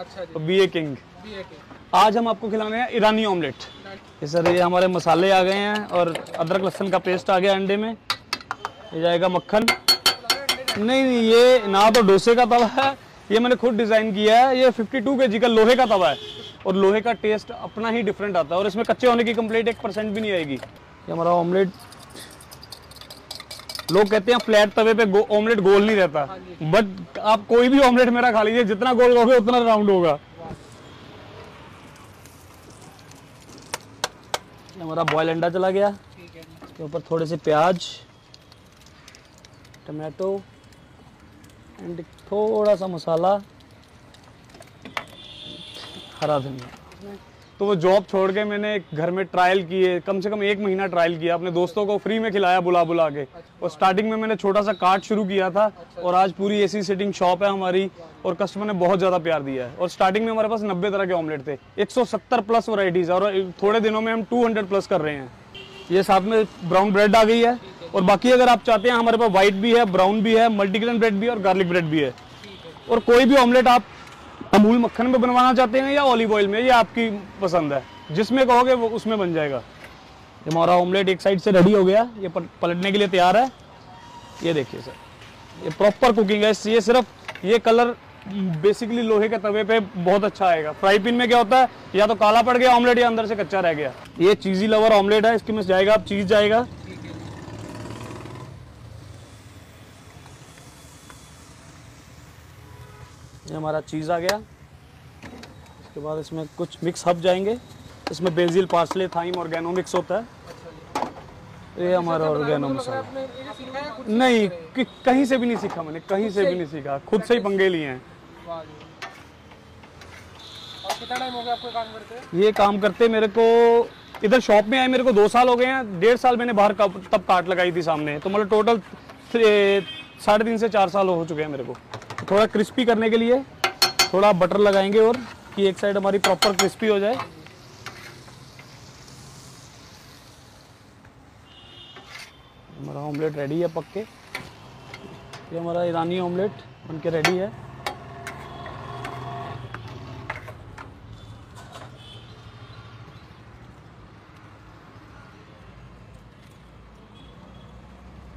अच्छा जी। BA king. आज हम आपको खिलाने हैं ईरानी ऑमलेट। ये सर ये हमारे मसाले आ गए हैं और अदरक लहसुन का पेस्ट आ गया अंडे में। ये जाएगा मक्खन। नहीं नहीं, ये ना तो डोसे का तवा है, ये मैंने खुद डिजाइन किया है। ये 52 kg का लोहे का तवा है और लोहे का टेस्ट अपना ही डिफरेंट आता है और इसमें कच्चे होने की कंप्लेंट 1% भी नहीं आएगी। ये हमारा ऑमलेट, लोग कहते हैं फ्लैट तवे पे ऑमलेट गोल नहीं रहता, बट आप कोई भी ऑमलेट मेरा खा लीजिए, जितना गोल होगा उतना राउंड होगा। हमारा बॉयल अंडा चला गया, इसके ऊपर थोड़े से प्याज, टमाटो एंड थोड़ा सा मसाला, हरा धनिया। तो वो जॉब छोड़ के मैंने घर में ट्रायल किए, कम से कम 1 महीना ट्रायल किया, अपने दोस्तों को फ्री में खिलाया बुला बुला के। और स्टार्टिंग में मैंने छोटा सा कार्ट शुरू किया था और आज पूरी ऐसी सिटिंग शॉप है हमारी और कस्टमर ने बहुत ज़्यादा प्यार दिया है। और स्टार्टिंग में हमारे पास 90 तरह के ऑमलेट थे, 170 प्लस वैरायटीज़ और थोड़े दिनों में हम 200 प्लस कर रहे हैं। ये साथ में ब्राउन ब्रेड आ गई है और बाकी अगर आप चाहते हैं हमारे पास व्हाइट भी है, ब्राउन भी है, मल्टीग्रेन ब्रेड भी है और गार्लिक ब्रेड भी है। और कोई भी ऑमलेट आप अमूल मक्खन में बनवाना चाहते हैं या ऑलिव ऑयल में, ये आपकी पसंद है, जिसमें कहोगे वो उसमें बन जाएगा। ये हमारा ऑमलेट एक साइड से रेडी हो गया, ये पलटने के लिए तैयार है। ये देखिए सर, ये प्रॉपर कुकिंग है। ये सिर्फ ये कलर बेसिकली लोहे के तवे पे बहुत अच्छा आएगा। फ्राई पैन में क्या होता है, या तो काला पड़ गया ऑमलेट या अंदर से कच्चा रह गया। ये चीजी लवर ऑमलेट है, इसके में जाएगा आप चीज जाएगा। ये हमारा चीज़ आ गया। इसके बाद इसमें कुछ मिक्स हब जाएंगे, इसमें basil, parsley, thyme, oregano mix होता है। ये हमारा ऑर्गेनो मसाला नहीं कहीं से भी नहीं सीखा मैंने, कहीं से भी नहीं सीखा, खुद से ही पंगे लिए हैं। कितना टाइम हो गया आपको काम करते? ये काम करते मेरे को इधर शॉप में आए मेरे को 2 साल हो गए हैं। 1.5 साल मैंने बाहर तब काट लगाई थी सामने, तो मतलब टोटल 3.5 से 4 साल हो चुके हैं मेरे को। थोड़ा क्रिस्पी करने के लिए थोड़ा बटर लगाएंगे और कि एक साइड हमारी प्रॉपर क्रिस्पी हो जाए। हमारा ऑमलेट रेडी है पक के। ये हमारा ईरानी ऑमलेट बनके रेडी है।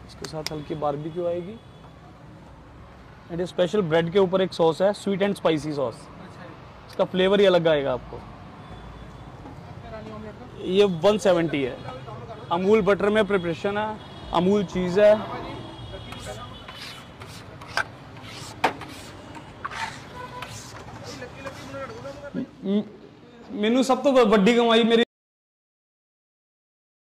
इसके साथ हल्की बारबेक्यू आएगी एंड स्पेशल ब्रेड के ऊपर एक सॉस है, स्वीट एंड स्पाइसी सॉस। इसका फ्लेवर ही अलग आएगा आपको। ये 170 है, अमूल बटर में प्रिपरेशन है, अमूल चीज़ है। मैनू सब तो बड़ी कमाई मेरी